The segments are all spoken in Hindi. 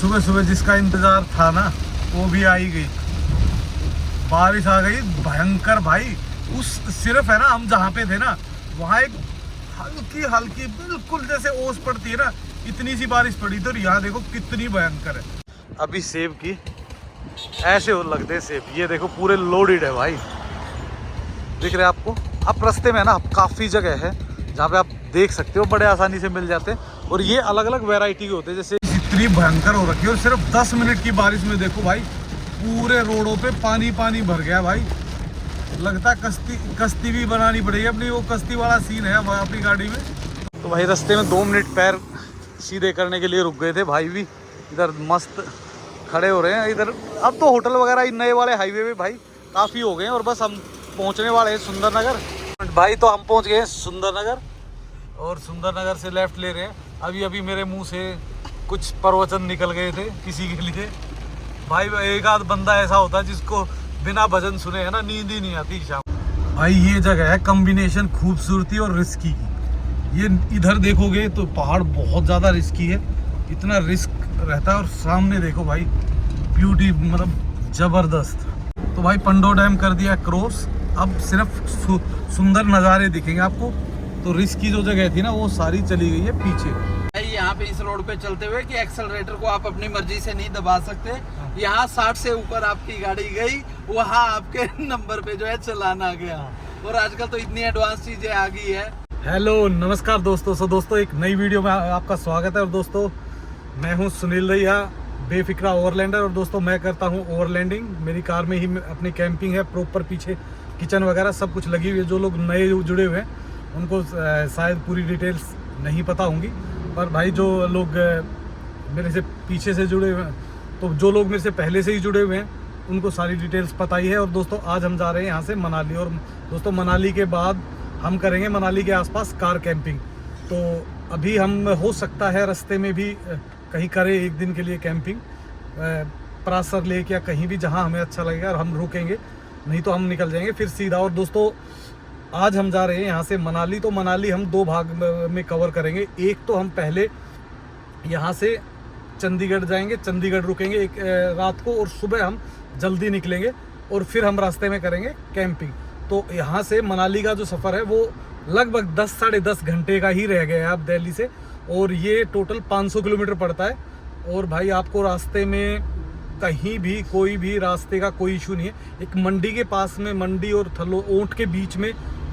सुबह सुबह जिसका इंतजार था ना वो भी आ ही गई। बारिश आ गई भयंकर भाई। उस सिर्फ है ना हम जहाँ पे थे ना वहाँ एक हल्की हल्की बिल्कुल जैसे ओस पड़ती है ना इतनी सी बारिश पड़ी थी और यहाँ देखो कितनी भयंकर है। अभी सेब की ऐसे हो लगते हैं सेब, ये देखो पूरे लोडेड है भाई, दिख रहे हैं आपको। आप रास्ते में ना काफ़ी जगह है जहाँ पे आप देख सकते हो, बड़े आसानी से मिल जाते हैं और ये अलग अलग वैरायटी के होते हैं। जैसे इतनी भयंकर हो रखी है और सिर्फ 10 मिनट की बारिश में देखो भाई पूरे रोडों पे पानी पानी भर गया भाई। लगता है कश्ती भी बनानी पड़ेगी अपनी, वो कश्ती वाला सीन है अपनी गाड़ी में। तो भाई रास्ते में 2 मिनट पैर सीधे करने के लिए रुक गए थे भाई, भी इधर मस्त खड़े हो रहे हैं इधर। अब तो होटल वगैरह नए वाले हाईवे पे भाई काफ़ी हो गए हैं और बस हम पहुंचने वाले हैं सुंदरनगर भाई। तो हम पहुंच गए हैं सुंदरनगर और सुंदरनगर से लेफ्ट ले रहे हैं। अभी अभी मेरे मुंह से कुछ प्रवचन निकल गए थे किसी के लिए भाई। एक आध बंदा ऐसा होता है जिसको बिना भजन सुने है ना नींद ही नहीं आती शाम भाई। ये जगह है कॉम्बिनेशन खूबसूरती और रिस्की की। ये इधर देखोगे तो पहाड़ बहुत ज़्यादा रिस्की है, इतना रिस्क रहता है और सामने देखो भाई ब्यूटी मतलब ज़बरदस्त। तो भाई पंडो डैम कर दिया क्रॉस, अब सिर्फ सुंदर नज़ारे दिखेंगे आपको। तो रिस्की जो जगह थी ना वो सारी चली गई है पीछे। यहाँ पे इस रोड पे चलते हुए कि एक्सेलरेटर को आप अपनी मर्जी से नहीं दबा सकते। यहाँ 60 से ऊपर आपकी गाड़ी गई, वहाँ आपके नंबर पे जो है चालान आ गया। और आजकल तो इतनी एडवांस चीजें आ गई है। हेलो नमस्कार दोस्तों। दोस्तों एक नई वीडियो में आपका स्वागत है। और दोस्तों मैं हूँ सुनील दैया, बेफिक्रा ओवरलैंडर। और दोस्तों मैं करता हूँ ओवरलैंडिंग। मेरी कार में ही अपनी कैंपिंग है, प्रॉपर पीछे किचन वगैरह सब कुछ लगी हुई है। जो लोग नए जुड़े हुए हैं उनको शायद पूरी डिटेल्स नहीं पता होंगी, पर भाई जो लोग मेरे से पीछे से जुड़े हुए हैं, तो जो लोग मेरे से पहले से ही जुड़े हुए हैं उनको सारी डिटेल्स पता ही है। और दोस्तों आज हम जा रहे हैं यहाँ से मनाली। और दोस्तों मनाली के बाद हम करेंगे मनाली के आसपास कार कैंपिंग। तो अभी हम हो सकता है रास्ते में भी कहीं करें एक दिन के लिए कैंपिंग, परासर लेक या कहीं भी जहाँ हमें अच्छा लगेगा और हम रुकेंगे, नहीं तो हम निकल जाएंगे फिर सीधा। और दोस्तों आज हम जा रहे हैं यहाँ से मनाली। तो मनाली हम 2 भाग में कवर करेंगे। एक तो हम पहले यहाँ से चंडीगढ़ जाएंगे, चंडीगढ़ रुकेंगे एक रात को और सुबह हम जल्दी निकलेंगे और फिर हम रास्ते में करेंगे कैंपिंग। तो यहाँ से मनाली का जो सफ़र है वो लगभग 10 साढ़े 10 घंटे का ही रह गया है आप दिल्ली से, और ये टोटल 500 किलोमीटर पड़ता है। और भाई आपको रास्ते में कहीं भी कोई भी रास्ते का कोई इशू नहीं है। एक मंडी के पास में, मंडी और ऊंट के बीच में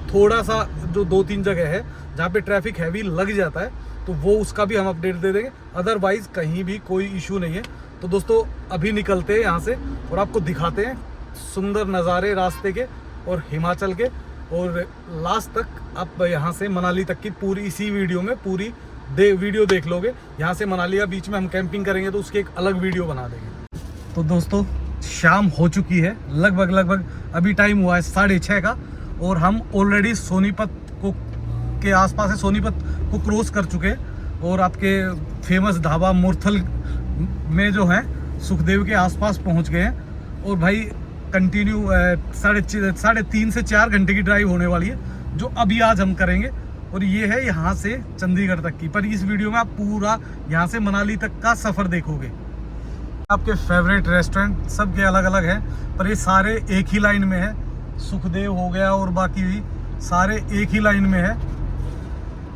थोड़ा सा जो 2-3 जगह है जहाँ पे ट्रैफिक हैवी लग जाता है, तो वो उसका भी हम अपडेट दे देंगे। अदरवाइज़ कहीं भी कोई इशू नहीं है। तो दोस्तों अभी निकलते हैं यहाँ से और आपको दिखाते हैं सुंदर नज़ारे रास्ते के और हिमाचल के। और लास्ट तक आप यहाँ से मनाली तक की पूरी इसी वीडियो में पूरी वीडियो देख लोगे। यहाँ से मनाली का बीच में हम कैंपिंग करेंगे तो उसकी एक अलग वीडियो बना देंगे। तो दोस्तों शाम हो चुकी है, लगभग अभी टाइम हुआ है 6:30 का और हम ऑलरेडी सोनीपत को के आसपास है, सोनीपत को क्रॉस कर चुके हैं और आपके फेमस ढाबा मुरथल में जो है सुखदेव के आसपास पहुंच गए हैं। और भाई कंटिन्यू 3.5 से 4 घंटे की ड्राइव होने वाली है जो अभी आज हम करेंगे। और ये है यहाँ से चंडीगढ़ तक की, पर इस वीडियो में आप पूरा यहाँ से मनाली तक का सफ़र देखोगे। आपके फेवरेट रेस्टोरेंट सबके अलग अलग हैं, पर ये सारे एक ही लाइन में है। सुखदेव हो गया और बाकी भी सारे एक ही लाइन में है।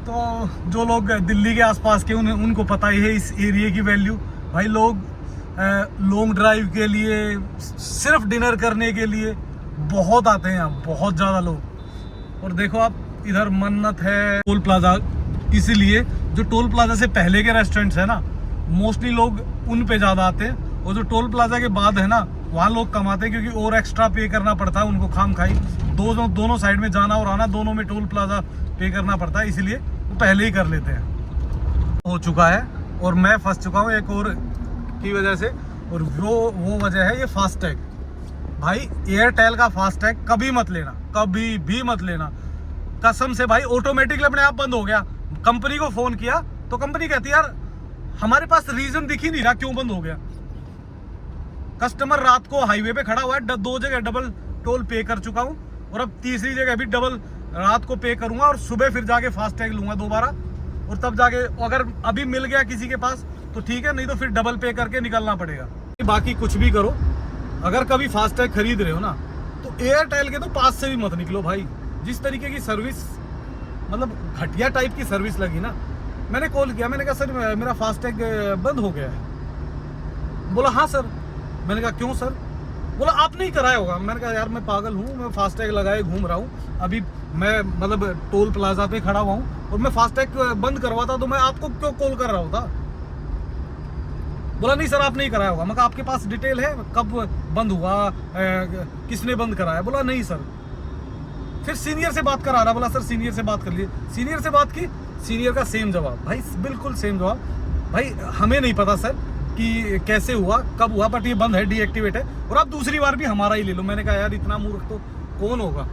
तो जो लोग दिल्ली के आसपास के उनको पता ही है इस एरिया की वैल्यू। भाई लोग लॉन्ग ड्राइव के लिए, सिर्फ डिनर करने के लिए बहुत आते हैं यहाँ, बहुत ज़्यादा लोग। और देखो आप इधर मन्नत है, टोल प्लाजा, इसीलिए जो टोल प्लाजा से पहले के रेस्टोरेंट्स है ना मोस्टली लोग उन पे ज़्यादा आते हैं। और जो टोल प्लाजा के बाद है ना वहाँ लोग कमाते हैं, क्योंकि और एक्स्ट्रा पे करना पड़ता है उनको खाम खाई। दोनों साइड में जाना और आना, दोनों में टोल प्लाजा पे करना पड़ता है, इसलिए वो पहले ही कर लेते हैं। हो चुका है और मैं फंस चुका हूँ एक और की वजह से, और वो वजह है ये फास्टैग। भाई एयरटेल का फास्टैग कभी मत लेना, कभी भी मत लेना कसम से। भाई ऑटोमेटिकली अपने आप बंद हो गया। कंपनी को फ़ोन किया तो कंपनी कहती है यार हमारे पास रीज़न दिख ही नहीं रहा क्यों बंद हो गया। कस्टमर रात को हाईवे पे खड़ा हुआ है, 2 जगह डबल टोल पे कर चुका हूँ और अब तीसरी जगह भी डबल रात को पे करूंगा और सुबह फिर जाके फास्टैग लूंगा दोबारा। और तब जाके अगर अभी मिल गया किसी के पास तो ठीक है, नहीं तो फिर डबल पे करके निकलना पड़ेगा। बाकी कुछ भी करो, अगर कभी फास्टैग खरीद रहे हो ना तो एयरटेल के तो पास से भी मत निकलो भाई। जिस तरीके की सर्विस, मतलब घटिया टाइप की सर्विस लगी ना। मैंने कॉल किया, मैंने कहा सर मेरा फास्टैग बंद हो गया है। बोला हाँ सर। मैंने कहा क्यों सर? बोला आपने ही कराया होगा। मैंने कहा यार मैं पागल हूँ, मैं फास्टैग लगाए घूम रहा हूँ। अभी मैं मतलब टोल प्लाजा पे खड़ा हुआ हूँ और मैं फास्टैग बंद करवाता तो मैं आपको क्यों कॉल कर रहा होता? बोला नहीं सर आपने ही कराया होगा। मैं कहा आपके पास डिटेल है कब बंद हुआ, किसने बंद कराया? बोला नहीं सर। फिर सीनियर से बात करा रहा। बोला सर सीनियर से बात कर लिए। सीनियर से बात की, सीनियर का सेम जवाब भाई, बिल्कुल सेम जवाब भाई। हमें नहीं पता सर कि कैसे हुआ कब हुआ, बट ये बंद है, डीएक्टिवेट है, और आप दूसरी बार भी हमारा ही ले लो। मैंने कहा यार इतना मूर्ख तो कौन होगा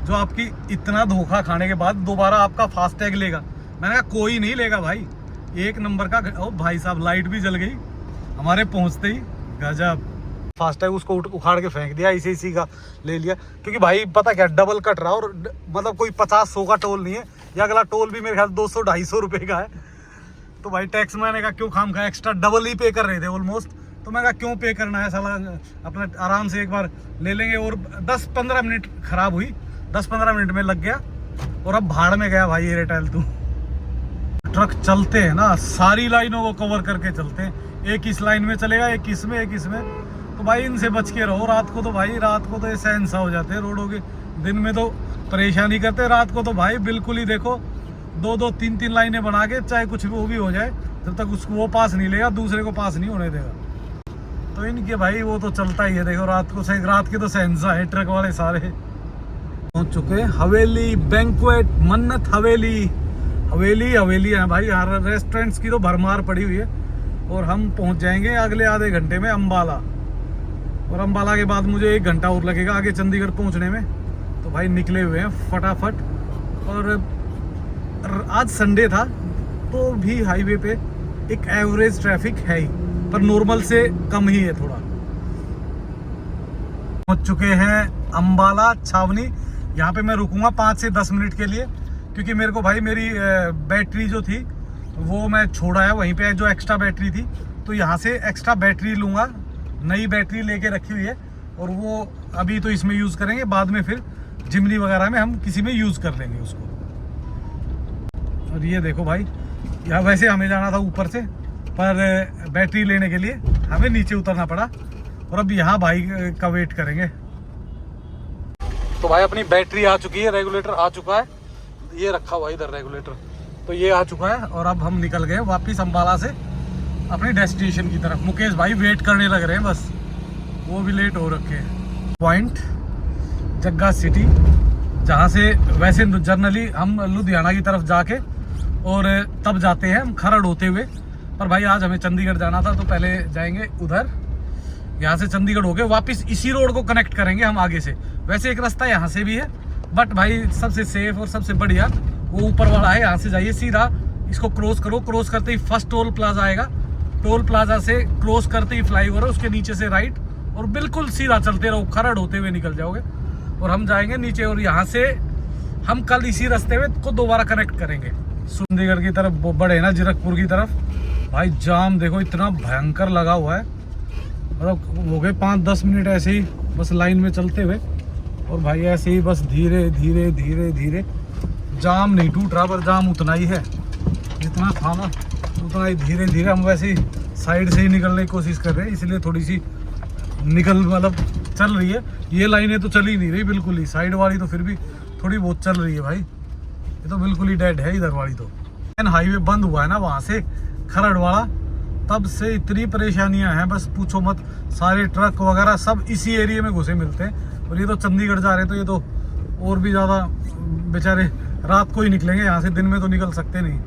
जो आपकी इतना धोखा खाने के बाद दोबारा आपका फास्टैग लेगा। मैंने कहा कोई नहीं लेगा भाई, एक नंबर का। ओ भाई साहब लाइट भी जल गई हमारे पहुंचते ही, गजब। फास्टैग उसको उखाड़ के फेंक दिया, इसी का ले लिया। क्योंकि भाई पता क्या, डबल कट रहा, और मतलब कोई 50-100 का टोल नहीं है, या अगला टोल भी मेरे ख्याल 200-250 रुपये का है। तो भाई टैक्स मैंने कहा क्यों खाम खा, एक्स्ट्रा डबल ही पे कर रहे थे ऑलमोस्ट। तो मैं कहा क्यों पे करना है साला, अपना आराम से एक बार ले लेंगे। और 10-15 मिनट खराब हुई, 10-15 मिनट में लग गया, और अब भाड़ में गया भाई एयरटेल। तू ट्रक चलते हैं ना, सारी लाइनों को कवर करके चलते हैं। एक इस लाइन में चलेगा, एक इसमें, एक इसमें। तो भाई इनसे बच के रहो। रात को तो भाई, रात को तो ये सहनसा हो जाते हैं रोडों के। दिन में तो परेशानी करते, रात को तो भाई बिल्कुल ही देखो 2-2, 3-3 लाइनें बना के, चाहे कुछ भी वो भी हो जाए, जब तक उसको वो पास नहीं लेगा दूसरे को पास नहीं होने देगा। तो इनके भाई वो तो चलता ही है। देखो रात को, रात के तो सहनसा है ट्रक वाले सारे। पहुंच चुके हवेली बैंक्वेट, मन्नत हवेली। हवेली है भाई, यहाँ रेस्टोरेंट्स की तो भरमार पड़ी हुई है। और हम पहुंच जाएंगे अगले आधे घंटे में अम्बाला, और अम्बाला के बाद मुझे 1 घंटा और लगेगा आगे चंडीगढ़ पहुंचने में। तो भाई निकले हुए हैं फटाफट। और आज संडे था तो भी हाईवे पे एक एवरेज ट्रैफिक है ही, पर नॉर्मल से कम ही है थोड़ा। पहुंच चुके हैं अम्बाला छावनी। यहाँ पे मैं रुकूंगा 5 से 10 मिनट के लिए, क्योंकि मेरे को भाई मेरी बैटरी जो थी वो मैं छोड़ा है वहीं पे, जो एक्स्ट्रा बैटरी थी। तो यहाँ से एक्स्ट्रा बैटरी लूँगा, नई बैटरी लेके रखी हुई है, और वो अभी तो इसमें यूज़ करेंगे, बाद में फिर जिमनी वगैरह में हम किसी में यूज़ कर लेंगे उसको। और ये देखो भाई, यहाँ वैसे हमें जाना था ऊपर से, पर बैटरी लेने के लिए हमें नीचे उतरना पड़ा, और अब यहाँ भाई का वेट करेंगे। तो भाई अपनी बैटरी आ चुकी है, रेगुलेटर आ चुका है, ये रखा हुआ इधर रेगुलेटर, तो ये आ चुका है। और अब हम निकल गए वापस अम्बाला से अपनी डेस्टिनेशन की तरफ। मुकेश भाई वेट करने लग रहे हैं, बस वो भी लेट हो रखे हैं। पॉइंट जग्गा सिटी, जहाँ से वैसे जनरली हम लुधियाना की तरफ जाके और तब जाते हैं हम खरड़ होते हुए, पर भाई आज हमें चंडीगढ़ जाना था तो पहले जाएंगे उधर। यहाँ से चंडीगढ़ होके वापस इसी रोड को कनेक्ट करेंगे हम आगे से। वैसे एक रास्ता यहाँ से भी है, बट भाई सबसे सेफ और सबसे बढ़िया वो ऊपर वाला है। यहाँ से जाइए सीधा, इसको क्रॉस करो, क्रॉस करते ही फर्स्ट टोल प्लाजा आएगा, टोल प्लाजा से क्रॉस करते ही फ्लाईओवर है, उसके नीचे से राइट, और बिल्कुल सीधा चलते रहो, खरड़ होते हुए निकल जाओगे और हम जाएंगे नीचे। और यहाँ से हम कल इसी रास्ते में को दोबारा कनेक्ट करेंगे चंडीगढ़ की तरफ, बढ़े ना जीरकपुर की तरफ। भाई जाम देखो इतना भयंकर लगा हुआ है, मतलब हो गए 5-10 मिनट ऐसे ही बस लाइन में चलते हुए, और भाई ऐसे ही बस धीरे धीरे धीरे धीरे। जाम नहीं टूट रहा, पर जाम उतना ही है जितना था ना, उतना ही धीरे धीरे। हम वैसे ही साइड से ही निकलने की कोशिश कर रहे हैं, इसलिए थोड़ी सी मतलब चल रही है। ये लाइनें तो चल ही नहीं रही बिल्कुल ही, साइड वाली तो फिर भी थोड़ी बहुत चल रही है भाई, ये तो बिल्कुल ही डेड है इधर वाली तो। हाईवे बंद हुआ है ना वहाँ से खरड़ वाला, तब से इतनी परेशानियां हैं बस पूछो मत। सारे ट्रक वगैरह सब इसी एरिया में घुसे मिलते हैं, और ये तो चंडीगढ़ जा रहे हैं तो ये तो और भी ज़्यादा बेचारे रात को ही निकलेंगे यहाँ से, दिन में तो निकल सकते नहीं।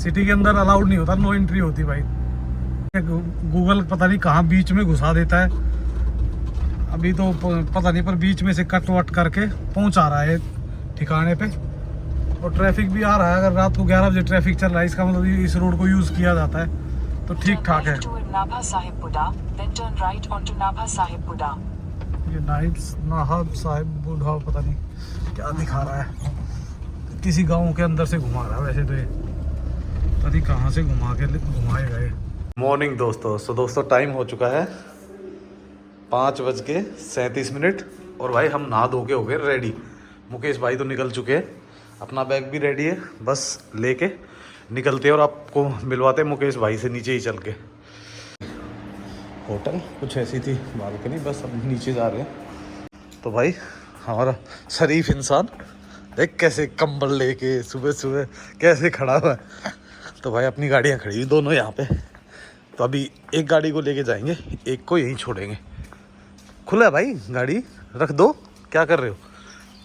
सिटी के अंदर अलाउड नहीं होता, नो एंट्री होती भाई। गूगल पता नहीं कहाँ बीच में घुसा देता है, अभी तो पता नहीं, पर बीच में से कट वट करके पहुँचा रहा है ठिकाने पे। और ट्रैफिक भी आ रहा है, अगर रात को 11 बजे ट्रैफिक चल रहा है इसका मतलब इस रोड को यूज़ किया जाता है, तो ठीक ठाक है। ये नाहब साहिब बुढ़ा पता नहीं क्या दिखा रहा है, किसी गांव के अंदर से घुमा रहा है वैसे तो ये। पता कहाँ से घुमाए गए। मॉर्निंग दोस्तों, दोस्तों टाइम हो चुका है 5:37 और भाई हम नहा धो के हो गए रेडी। मुकेश भाई तो निकल चुके हैं, अपना बैग भी रेडी है, बस लेके निकलते हैं और आपको मिलवाते हैं मुकेश भाई से नीचे ही चल के। होटल कुछ ऐसी थी बालकनी, बस अब नीचे जा रहे हैं। तो भाई हमारा शरीफ इंसान देख कैसे कंबल लेके सुबह सुबह कैसे खड़ा हुआ है। तो भाई अपनी गाड़ियाँ खड़ी हुई दोनों यहाँ पे, तो अभी एक गाड़ी को लेके जाएंगे, एक को यहीं छोड़ेंगे। खुला है भाई, गाड़ी रख दो, क्या कर रहे हो।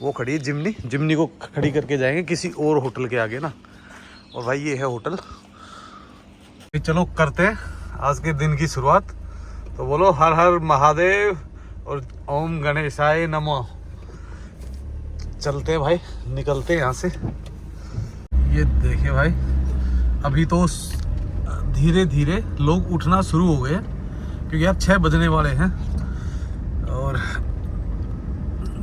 वो खड़ी है जिमनी को खड़ी करके जाएंगे किसी और होटल के आगे ना। और भाई ये है होटल। चलो करते हैं आज के दिन की शुरुआत। तो बोलो हर हर महादेव और ओम गणेशाय नमः। चलते हैं भाई, निकलते हैं यहाँ से। ये देखिए भाई, अभी तो धीरे धीरे लोग उठना शुरू हो गए क्योंकि अब 6 बजने वाले हैं और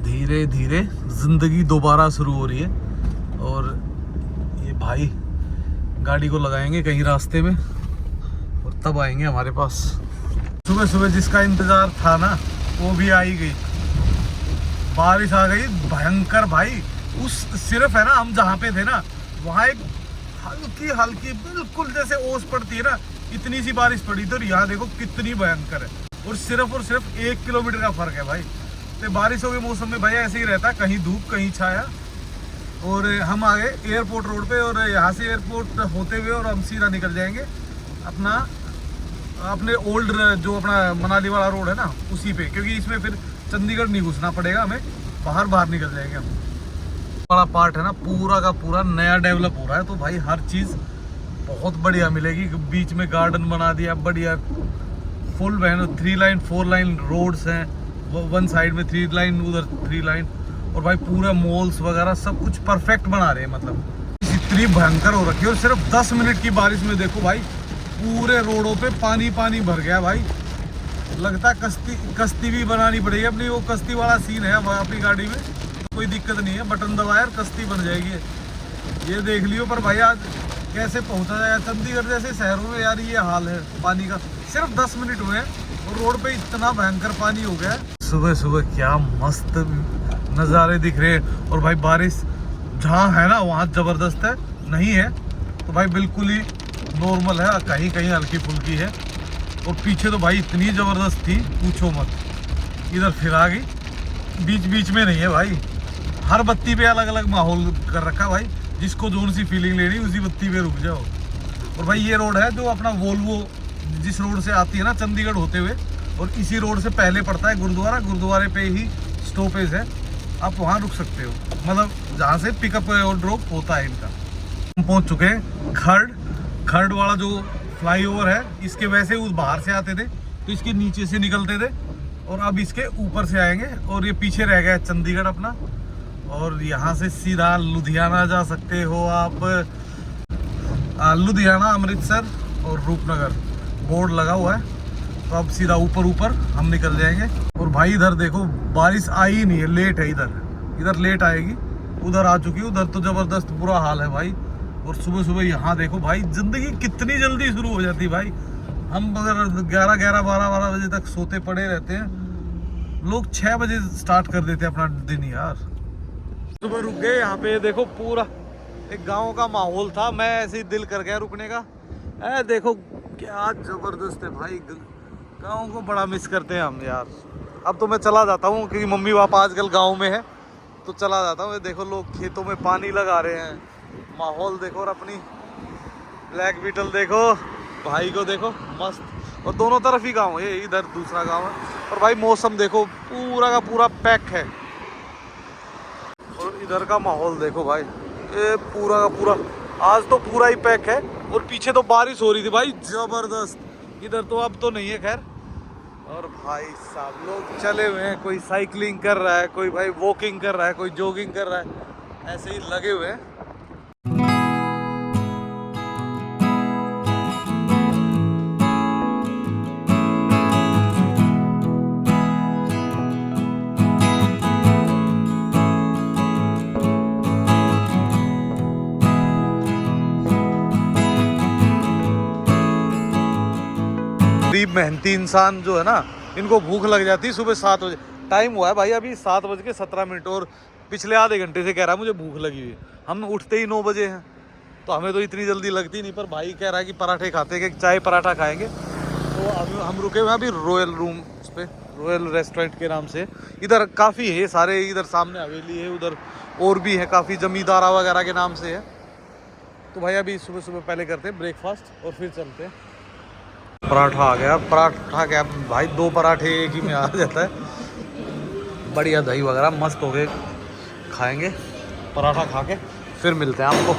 धीरे धीरे ज़िंदगी दोबारा शुरू हो रही है। और ये भाई गाड़ी को लगाएंगे कहीं रास्ते में और तब आएंगे हमारे पास। सुबह सुबह जिसका इंतज़ार था ना वो भी आ ही गई, बारिश आ गई भयंकर भाई। उस सिर्फ है ना, हम जहाँ पे थे ना वहाँ एक हल्की हल्की बिल्कुल जैसे ओस पड़ती है ना, इतनी सी बारिश पड़ी थी। और यहाँ देखो कितनी भयंकर है, और सिर्फ 1 किलोमीटर का फर्क है भाई। तो बारिशों के मौसम में भाई ऐसे ही रहता है, कहीं धूप कहीं छाया। और हम आ गए एयरपोर्ट रोड पे, और यहाँ से एयरपोर्ट होते हुए और हम सीधा निकल जाएंगे अपने ओल्ड जो अपना मनाली वाला रोड है ना उसी पे, क्योंकि इसमें फिर चंडीगढ़ नहीं घुसना पड़ेगा हमें, बाहर निकल जाएंगे हम। बड़ा पार्ट है ना पूरा का पूरा नया डेवलप हो रहा है, तो भाई हर चीज़ बहुत बढ़िया मिलेगी। बीच में गार्डन बना दिया बढ़िया, फुल 3 लाइन 4 लाइन रोड्स हैं, वन साइड में 3 लाइन, उधर 3 लाइन। और भाई पूरा मॉल्स वगैरह सब कुछ परफेक्ट बना रहे हैं, मतलब इतनी भयंकर हो रखी है। और सिर्फ 10 मिनट की बारिश में देखो भाई पूरे रोडों पे पानी भर गया भाई। लगता है कश्ती भी बनानी पड़ेगी अपनी, वो कश्ती वाला सीन है अपनी गाड़ी में। कोई दिक्कत नहीं है, बटन दबाया कश्ती बन जाएगी। ये देख लियो। पर भाई आज कैसे पहुंचा जाएगा चंडीगढ़ जैसे शहरों में यार, ये हाल है पानी का। सिर्फ 10 मिनट हुए हैं और रोड पे इतना भयंकर पानी हो गया है। सुबह सुबह क्या मस्त नज़ारे दिख रहे हैं। और भाई बारिश जहाँ है ना वहाँ ज़बरदस्त है, नहीं है तो भाई बिल्कुल ही नॉर्मल है, कहीं कहीं हल्की फुल्की है। और पीछे तो भाई इतनी ज़बरदस्त थी पूछो मत, इधर फिर आ गई। बीच में नहीं है भाई, हर बत्ती पे अलग अलग माहौल कर रखा भाई। जिसको जोन सी फीलिंग लेनी उसी बत्ती पे रुक जाओ। और भाई ये रोड है जो अपना वोल्वो जिस रोड से आती है ना चंडीगढ़ होते हुए, और इसी रोड से पहले पड़ता है गुरुद्वारे पे ही स्टॉपेज है, आप वहाँ रुक सकते हो, मतलब जहाँ से पिकअप और ड्रॉप होता है इनका। हम पहुँच चुके हैं खर्ड वाला जो फ्लाईओवर है, इसके वैसे उस बाहर से आते थे तो इसके नीचे से निकलते थे, और अब इसके ऊपर से आएंगे। और ये पीछे रह गया चंडीगढ़ अपना, और यहाँ से सीधा लुधियाना जा सकते हो आप। लुधियाना, अमृतसर और रूपनगर बोर्ड लगा हुआ है, तो अब सीधा ऊपर हम निकल जाएंगे। और भाई इधर देखो बारिश आई ही नहीं है, लेट है इधर लेट आएगी, उधर आ चुकी है, उधर तो ज़बरदस्त बुरा हाल है भाई। और सुबह सुबह यहाँ देखो भाई ज़िंदगी कितनी जल्दी शुरू हो जाती है भाई। हम अगर 11-12 बजे तक सोते पड़े रहते हैं, लोग 6 बजे स्टार्ट कर देते हैं अपना दिन यार। सुबह रुक गए यहाँ पे, देखो पूरा एक गांव का माहौल था, मैं ऐसे ही दिल कर गया रुकने का। देखो क्या ज़बरदस्त है भाई, गाँव को बड़ा मिस करते हैं हम यार। अब तो मैं चला जाता हूँ क्योंकि मम्मी पापा आजकल गाँव में है, तो चला जाता हूँ। देखो लोग खेतों में पानी लगा रहे हैं, माहौल देखो। और अपनी ब्लैक बीटल देखो, भाई को देखो मस्त। और दोनों तरफ ही गांव है, इधर दूसरा गांव है। और भाई मौसम देखो पूरा का पूरा पैक है। और इधर का माहौल देखो भाई, ये पूरा का पूरा आज तो पूरा ही पैक है। और पीछे तो बारिश हो रही थी भाई ज़बरदस्त, इधर तो अब तो नहीं है खैर। और भाई साहब लोग चले हुए हैं, कोई साइकिलिंग कर रहा है, कोई भाई वॉकिंग कर रहा है, कोई जॉगिंग कर रहा है, ऐसे ही लगे हुए हैं। मेहनती इंसान जो है ना, इनको भूख लग जाती है सुबह 7 बजे। टाइम हुआ है भाई अभी 7:17 और पिछले आधे घंटे से कह रहा है मुझे भूख लगी हुई है। हम उठते ही 9 बजे हैं, तो हमें तो इतनी जल्दी लगती नहीं। पर भाई कह रहा है कि पराठे खाते हैं, कि चाय पराठा खाएंगे। तो हम रुके हुए हैं अभी रॉयल रूम पे, रॉयल रेस्टोरेंट के नाम से। इधर काफ़ी है सारे, इधर सामने हवेली है, उधर और भी है काफ़ी, जमींदारा वगैरह के नाम से है। तो भाई अभी सुबह सुबह पहले करते हैं ब्रेकफास्ट और फिर चलते हैं। पराठा आ गया, पराठा क्या भाई, 2 पराठे एक ही में आ जाता है। बढ़िया दही वगैरह मस्त हो गए, खाएंगे पराठा खा के फिर मिलते हैं आपको।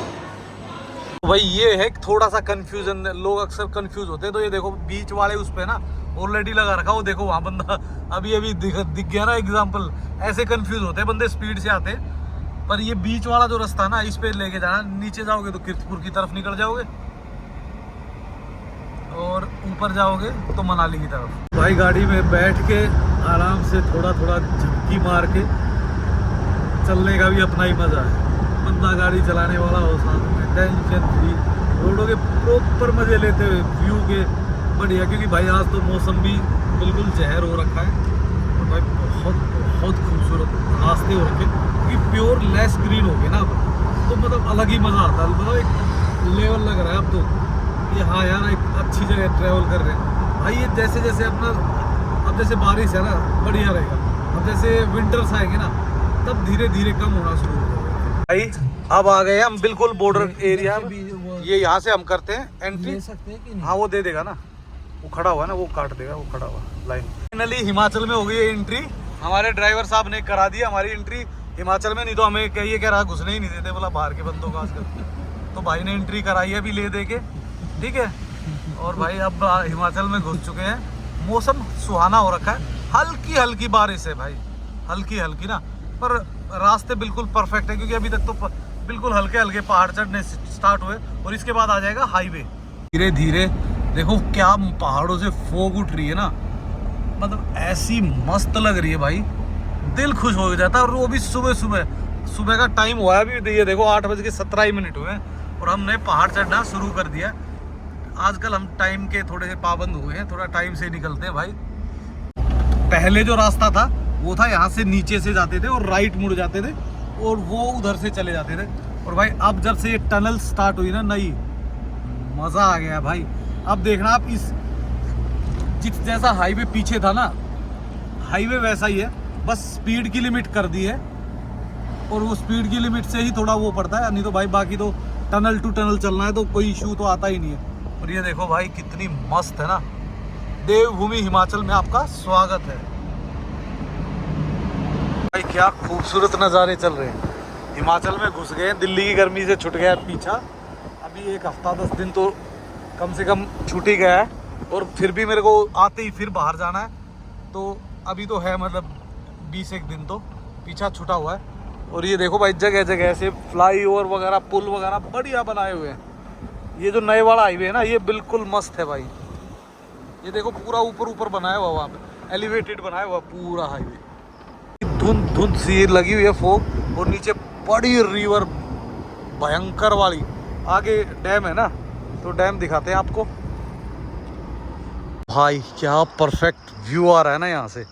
तो भाई ये है थोड़ा सा कन्फ्यूजन, लोग अक्सर कंफ्यूज होते हैं। तो ये देखो बीच वाले उस पे ना ऑलरेडी लगा रखा, वो देखो वहाँ बंदा अभी दिख गया ना एग्जाम्पल। ऐसे कंफ्यूज होते हैं बंदे, स्पीड से आते हैं। पर ये बीच वाला जो रास्ता ना, इस पे लेके जाना। नीचे जाओगे तो कीर्तपुर की तरफ निकल जाओगे और ऊपर जाओगे तो मनाली की तरफ। भाई गाड़ी में बैठ के आराम से थोड़ा थोड़ा झपकी मार के चलने का भी अपना ही मजा है। बंदा गाड़ी चलाने वाला हो, साथ में टेंशन फ्री, रोडों के प्रॉपर मजे लेते हुए, व्यू के बढ़िया। क्योंकि भाई आज तो मौसम भी बिल्कुल जहर हो रखा है और भाई बहुत बहुत खूबसूरत रास्ते हो रखे, क्योंकि प्योर लेस ग्रीन हो गए ना अब, तो मतलब अलग ही मज़ा आता है। मतलब एक लेवल लग रहा है अब तो कि हाँ यार एक अच्छी जगह ट्रैवल कर रहे हैं। भाई ये जैसे जैसे अपना, अब जैसे बारिश है ना बढ़िया रहेगा, अब जैसे विंटर्स आएंगे ना तब धीरे धीरे कम होना शुरू हो जाएगा। भाई अब आ गए हम बिल्कुल बॉर्डर एरिया में। ये यहाँ से हम करते हैं एंट्री, ले सकते हैं कि नहीं? हाँ वो दे देगा ना, वो खड़ा हुआ है ना, वो काट देगा, वो खड़ा हुआ लाइन। फाइनली हिमाचल में हो गई है एंट्री। हमारे ड्राइवर साहब ने करा दी हमारी एंट्री हिमाचल में, नहीं तो हमें कहिए कह रहा घुसने ही नहीं देते, बोला बाहर के बंदों को आजकल। तो भाई ने एंट्री कराई है अभी ले दे के, ठीक है। और भाई अब हिमाचल में घुस चुके हैं। मौसम सुहाना हो रखा है, हल्की हल्की बारिश है भाई, हल्की हल्की ना, पर रास्ते बिल्कुल परफेक्ट है। क्योंकि अभी तक तो बिल्कुल हल्के हल्के पहाड़ चढ़ने स्टार्ट हुए और इसके बाद आ जाएगा हाईवे। धीरे धीरे देखो क्या पहाड़ों से फोग उठ रही है ना, मतलब ऐसी मस्त लग रही है भाई, दिल खुश हो जाता है। और वो भी सुबह सुबह, सुबह का टाइम हुआ है अभी, ये देखो 8:17 हुए हैं और हमने पहाड़ चढ़ना शुरू कर दिया। आजकल हम टाइम के थोड़े से पाबंद हुए हैं, थोड़ा टाइम से निकलते हैं भाई। पहले जो रास्ता था वो था यहाँ से नीचे से जाते थे और राइट मुड़ जाते थे और वो उधर से चले जाते थे। और भाई अब जब से ये टनल स्टार्ट हुई ना नई, मज़ा आ गया भाई। अब देखना आप, इस जिस जैसा हाईवे पीछे था ना, हाईवे वैसा ही है, बस स्पीड की लिमिट कर दी है और वो स्पीड की लिमिट से ही थोड़ा वो पड़ता है, नहीं तो भाई बाकी तो टनल टू टनल चलना है तो कोई इशू तो आता ही नहीं है। और ये देखो भाई कितनी मस्त है ना, देवभूमि हिमाचल में आपका स्वागत है भाई। क्या खूबसूरत नज़ारे चल रहे हैं। हिमाचल में घुस गए, दिल्ली की गर्मी से छूट गया पीछा। अभी 1 हफ्ता 10 दिन तो कम से कम छूट ही गया है और फिर भी मेरे को आते ही फिर बाहर जाना है। तो अभी तो है मतलब 20 दिन तो पीछा छूटा हुआ है। और ये देखो भाई जगह जगह से फ्लाईओवर वगैरह, पुल वगैरह बढ़िया बनाए हुए हैं। ये जो नए वाला हाईवे है ना, ये बिल्कुल मस्त है भाई। ये देखो पूरा ऊपर ऊपर बनाया हुआ, वहाँ पे एलिवेटेड बनाया हुआ पूरा हाईवे। धुंध धुंध सी लगी हुई है फोग और नीचे बड़ी रिवर भयंकर वाली। आगे डैम है ना, तो डैम दिखाते हैं आपको। भाई क्या परफेक्ट व्यू आ रहा है ना यहाँ से,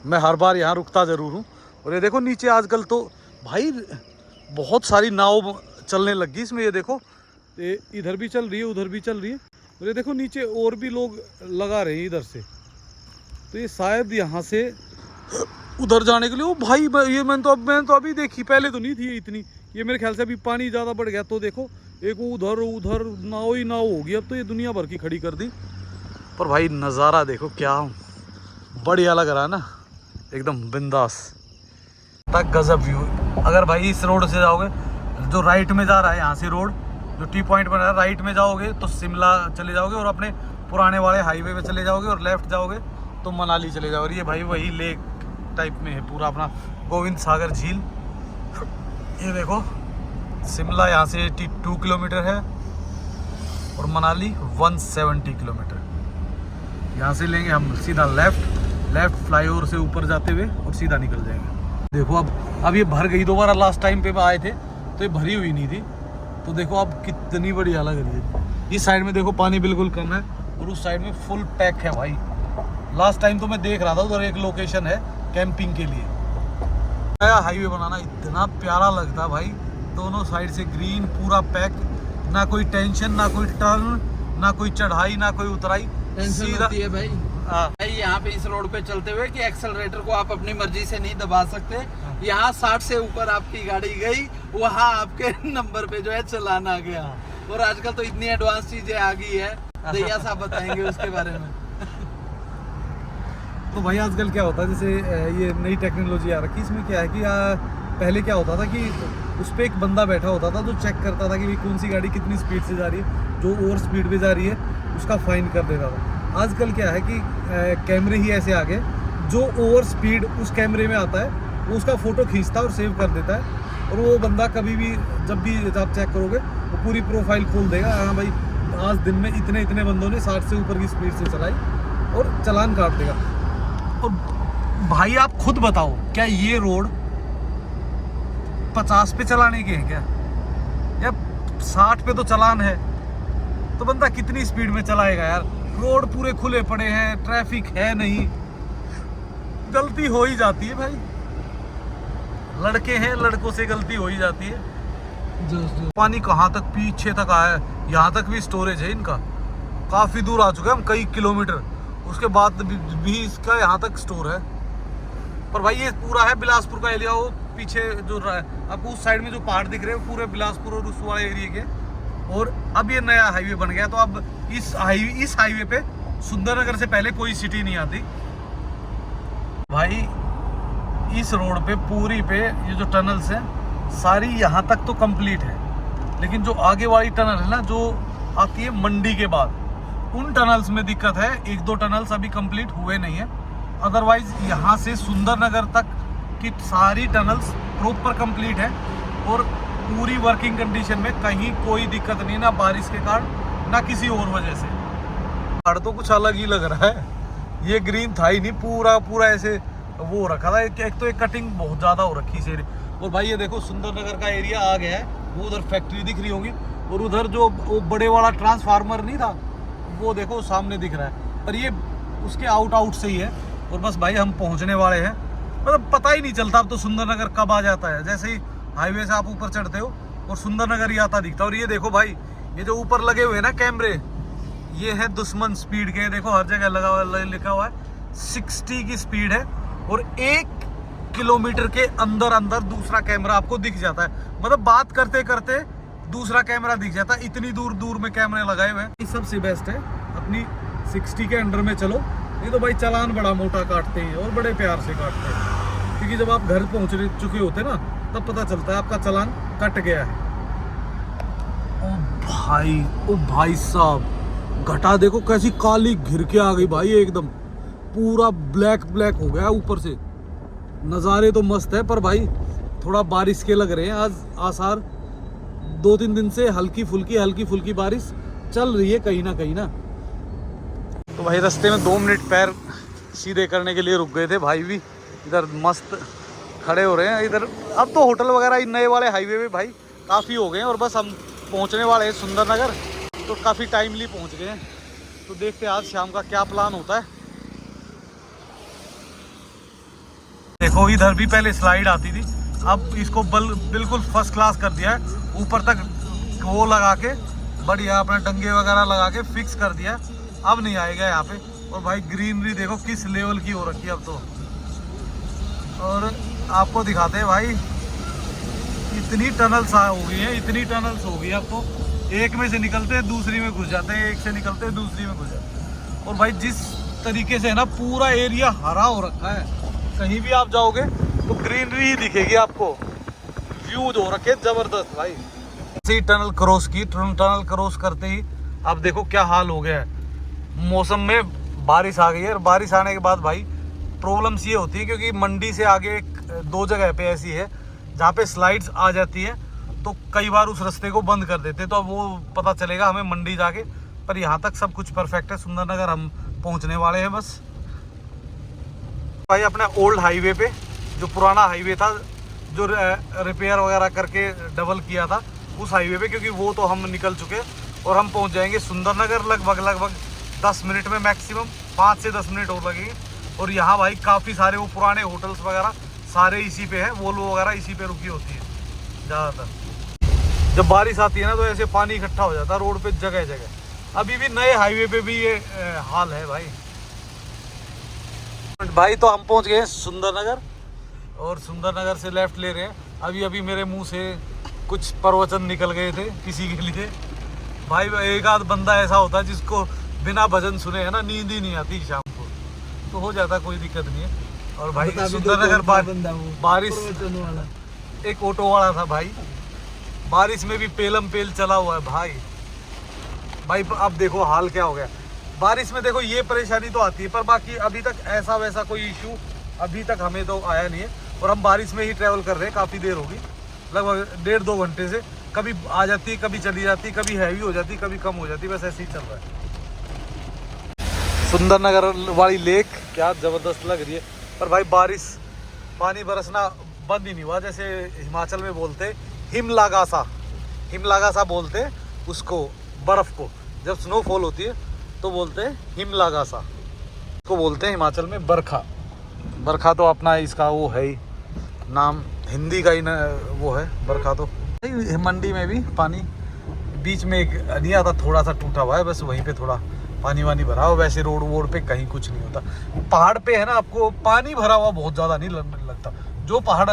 मैं हर बार यहाँ रुकता ज़रूर हूँ। और ये देखो नीचे आजकल तो भाई बहुत सारी नाव चलने लगी इसमें। ये देखो ये इधर भी चल रही है, उधर भी चल रही है। और ये देखो नीचे और भी लोग लगा रहे हैं इधर से, तो ये शायद यहाँ से उधर जाने के लिए। ओ भाई ये मैंने तो अभी देखी, पहले तो नहीं थी इतनी। ये मेरे ख्याल से अभी पानी ज़्यादा बढ़ गया तो देखो एक उधर उधर नाव ही नाव होगी। अब तो ये दुनिया भर की खड़ी कर दी। पर भाई नज़ारा देखो क्या बढ़िया लग रहा है ना, एकदम बिंदास तक गजब व्यू। अगर भाई इस रोड से जाओगे, जो राइट में जा रहा है यहाँ से रोड, जो टी पॉइंट बना है राइट में जाओगे तो शिमला चले जाओगे और अपने पुराने वाले हाईवे पे चले जाओगे, और लेफ्ट जाओगे तो मनाली चले जाओगे। और ये भाई वही लेक टाइप में है पूरा अपना गोविंद सागर झील। ये देखो शिमला यहाँ से 82 किलोमीटर है और मनाली 170 किलोमीटर। यहाँ से लेंगे हम सीधा लेफ्ट फ्लाईओवर से ऊपर जाते हुए और सीधा निकल जाएंगे। देखो अब ये भर गई दोबारा। लास्ट टाइम पे आए थे तो ये भरी हुई नहीं थी, तो देखो अब कितनी बढ़िया लग रही है। इस साइड में देखो पानी बिल्कुल कम है और उस साइड में फुल पैक है भाई। लास्ट टाइम तो मैं देख रहा था उधर एक लोकेशन है कैंपिंग के लिए। हाईवे बनाना इतना प्यारा लगता है भाई, दोनों साइड से ग्रीन पूरा पैक, ना कोई टेंशन, ना कोई टर्न, ना कोई चढ़ाई, ना कोई उतराई, टेंशन होती है भाई। हाँ। भाई यहाँ पे इस रोड पे चलते हुए कि एक्सेलरेटर को आप अपनी मर्जी से नहीं दबा सकते। यहाँ 60 से ऊपर आपकी गाड़ी गई, वहाँ आपके नंबर पे जो है चालान आ गया। और आजकल तो इतनी एडवांस चीजें आ गई है, दैया साहब बताएंगे उसके बारे में। तो भाई आजकल क्या होता है, जैसे ये नई टेक्नोलॉजी आ रखी है, इसमें क्या है कि पहले क्या होता था कि उस पर एक बंदा बैठा होता था जो चेक करता था कि भाई कौन सी गाड़ी कितनी स्पीड से जा रही है, जो ओवर स्पीड पे जा रही है उसका फाइन कर देता था। आजकल क्या है कि कैमरे ही ऐसे आ गए, जो ओवर स्पीड उस कैमरे में आता है वो उसका फ़ोटो खींचता है और सेव कर देता है, और वो बंदा कभी भी जब भी आप चेक करोगे वो पूरी प्रोफाइल खोल देगा। हाँ भाई आज दिन में इतने इतने बंदों ने 60 से ऊपर की स्पीड से चलाई, और चालान काट देगा। और भाई आप खुद बताओ, क्या ये रोड 50 पे चलाने के हैं क्या, या 60 पे तो चालान है, तो बंदा कितनी स्पीड में चलाएगा यार। रोड पूरे खुले पड़े हैं, ट्रैफिक है नहीं, गलती हो ही जाती है भाई। लड़के हैं, लड़कों से गलती हो ही जाती है। पानी कहाँ तक पीछे तक आया है, यहाँ तक भी स्टोरेज है इनका, काफ़ी दूर आ चुके हैं हम, कई किलोमीटर, उसके बाद भी इसका यहाँ तक स्टोर है। पर भाई ये पूरा है बिलासपुर का एरिया, वो पीछे जो आपको उस साइड में जो पहाड़ दिख रहे हैं पूरे बिलासपुर और उस वाले एरिया के। और अब ये नया हाईवे बन गया, तो अब इस हाईवे पे सुंदरनगर से पहले कोई सिटी नहीं आती भाई। इस रोड पे पूरी पे ये जो टनल्स हैं सारी यहाँ तक तो कंप्लीट है, लेकिन जो आगे वाली टनल है ना जो आती है मंडी के बाद, उन टनल्स में दिक्कत है। 1-2 टनल्स अभी कंप्लीट हुए नहीं है, अदरवाइज यहाँ से सुंदरनगर तक की सारी टनल्स प्रॉपर कंप्लीट है और पूरी वर्किंग कंडीशन में, कहीं कोई दिक्कत नहीं, ना बारिश के कारण ना किसी और वजह से। पहाड़ तो कुछ अलग ही लग रहा है, ये ग्रीन था ही नहीं, पूरा पूरा ऐसे वो रखा था। एक तो एक कटिंग बहुत ज़्यादा हो रखी इस एरिया। और भाई ये देखो सुंदरनगर का एरिया आ गया है, वो उधर फैक्ट्री दिख रही होगी, और उधर जो वो बड़े वाला ट्रांसफार्मर नहीं था वो देखो सामने दिख रहा है, पर ये उसके आउट से ही है। और बस भाई हम पहुंचने वाले हैं, मतलब पता ही नहीं चलता अब तो सुंदरनगर कब आ जाता है। जैसे ही हाईवे से आप ऊपर चढ़ते हो और सुंदरनगर ही आता दिखता है। और ये देखो भाई, ये जो ऊपर लगे हुए हैं ना कैमरे, ये है दुश्मन स्पीड के, देखो हर जगह लगा हुआ लिखा हुआ है 60 की स्पीड है, और 1 किलोमीटर के अंदर अंदर दूसरा कैमरा आपको दिख जाता है। मतलब बात करते करते दूसरा कैमरा दिख जाता है, इतनी दूर दूर में कैमरे लगाए हुए हैं। ये सबसे बेस्ट है, अपनी 60 के अंडर में चलो, नहीं तो भाई चालान बड़ा मोटा काटते हैं और बड़े प्यार से काटते हैं, क्योंकि जब आप घर पहुंच चुके होते ना तब पता चलता है आपका चालान कट गया है। ओ भाई साहब, घटा देखो कैसी काली घिर के आ गई भाई, एकदम पूरा ब्लैक हो गया ऊपर से। नज़ारे तो मस्त है, पर भाई थोड़ा बारिश के लग रहे हैं आज आसार। 2-3 दिन से हल्की फुल्की बारिश चल रही है कहीं ना। तो भाई रास्ते में 2 मिनट पैर सीधे करने के लिए रुक गए थे भाई, भी इधर मस्त खड़े हो रहे हैं इधर। अब तो होटल वगैरह नए वाले हाईवे में भाई काफ़ी हो गए हैं, और बस हम पहुंचने वाले हैं सुंदरनगर, तो काफ़ी टाइमली पहुंच गए हैं। तो देखते हैं आज शाम का क्या प्लान होता है। देखो इधर भी पहले स्लाइड आती थी, अब इसको बिल्कुल फर्स्ट क्लास कर दिया है, ऊपर तक वो लगा के बढ़िया अपने डंगे वगैरह लगा के फिक्स कर दिया, अब नहीं आएगा यहाँ पे। और भाई ग्रीनरी देखो किस लेवल की हो रखी है अब तो। और आपको दिखाते हैं भाई, इतनी टनल्स हो गई अब तो, एक में से निकलते हैं दूसरी में घुस जाते हैं, एक से निकलते हैं दूसरी में घुस जाते हैं। और भाई जिस तरीके से है ना पूरा एरिया हरा हो रखा है, कहीं भी आप जाओगे तो ग्रीनरी ही दिखेगी आपको, व्यूज हो रखे जबरदस्त भाई। ऐसे टनल क्रॉस करते ही अब देखो क्या हाल हो गया है। मौसम में बारिश आ गई है, और बारिश आने के बाद भाई प्रॉब्लम्स ये होती है, क्योंकि मंडी से आगे 2 जगह पे ऐसी है जहाँ पे स्लाइड्स आ जाती है, तो कई बार उस रास्ते को बंद कर देते हैं, तो अब वो पता चलेगा हमें मंडी जाके। पर यहाँ तक सब कुछ परफेक्ट है, सुंदरनगर हम पहुँचने वाले हैं बस। भाई अपने ओल्ड हाईवे पे, जो पुराना हाईवे था जो रिपेयर वगैरह करके डबल किया था, उस हाईवे पे, क्योंकि वो तो हम निकल चुके और हम पहुंच जाएंगे सुंदरनगर लगभग 10 मिनट में मैक्सिमम, 5 से 10 मिनट और लगेंगे। और यहाँ भाई काफ़ी सारे वो पुराने होटल्स वगैरह सारे इसी पे हैं, वोल्वो वगैरह इसी पे रुकी होती है ज़्यादातर। जब बारिश आती है ना तो ऐसे पानी इकट्ठा हो जाता है रोड पे जगह जगह। अभी भी नए हाईवे पे भी ये हाल है भाई। भाई तो हम पहुंच गए सुंदरनगर, और सुंदरनगर से लेफ्ट ले रहे हैं। अभी अभी मेरे मुंह से कुछ प्रवचन निकल गए थे किसी के लिए। भाई एक आध बंदा ऐसा होता है जिसको बिना भजन सुने है ना नींद ही नहीं आती शाम को, तो हो जाता, कोई दिक्कत नहीं है। और भाई सुंदरनगर बारिश, एक ऑटो वाला था भाई, बारिश में भी पेलम पेल चला हुआ है भाई। भाई अब देखो हाल क्या हो गया बारिश में। देखो ये परेशानी तो आती है, पर बाकी अभी तक ऐसा वैसा कोई इशू अभी तक हमें तो आया नहीं है। और हम बारिश में ही ट्रैवल कर रहे हैं, काफ़ी देर होगी, लगभग 1.5-2 घंटे से। कभी आ जाती, कभी चली जाती, कभी हैवी हो जाती, कभी कम हो जाती, बस ऐसे ही चल रहा है। सुंदरनगर वाली लेक क्या ज़बरदस्त लग रही है, पर भाई बारिश, पानी बरसना बंद ही नहीं हुआ। जैसे हिमाचल में बोलते हिमलागासा, हिमलागासा बोलते उसको, बर्फ़ को जब स्नोफॉल होती है तो बोलते हैं हिमलागासा, को बोलते हैं हिमाचल में बरखा। बरखा तो अपना इसका वो है ही नाम, हिंदी का ही ना वो है बरखा। तो मंडी में भी पानी बीच में एक नहीं आता, थोड़ा सा टूटा हुआ है, बस वहीं पे थोड़ा पानी वानी भरा हुआ। वैसे रोड वोड पे कहीं कुछ नहीं होता। पहाड़ पे है ना, आपको पानी भरा हुआ बहुत ज़्यादा नहीं लगता। जो पहाड़,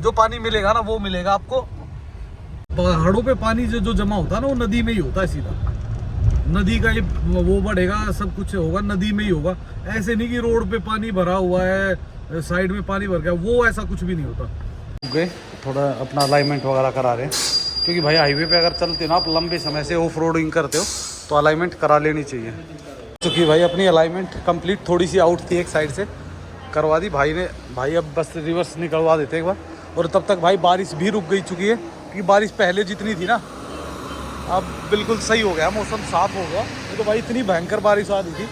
जो पानी मिलेगा ना वो मिलेगा आपको। पहाड़ों पे पानी जो जमा होता है ना वो नदी में ही होता है सीधा। नदी का ये वो बढ़ेगा, सब कुछ होगा नदी में ही होगा। ऐसे नहीं कि रोड पे पानी भरा हुआ है, साइड में पानी भर गया, वो ऐसा कुछ भी नहीं होता। गए थोड़ा अपना अलाइनमेंट वगैरह करा रहे हैं, क्योंकि भाई हाईवे पे अगर चलते हो ना आप लंबे समय से ऑफ रोडिंग करते हो तो अलाइनमेंट करा लेनी चाहिए। क्योंकि भाई अपनी अलाइनमेंट कंप्लीट थोड़ी सी आउट थी, एक साइड से करवा दी भाई ने। भाई अब बस रिवर्स निकलवा देते एक बार। और तब तक भाई बारिश भी रुक गई चुकी है, क्योंकि बारिश पहले जितनी थी ना अब बिल्कुल सही हो गया, मौसम साफ हो गया। तो भाई इतनी भयंकर बारिश आ रही थी।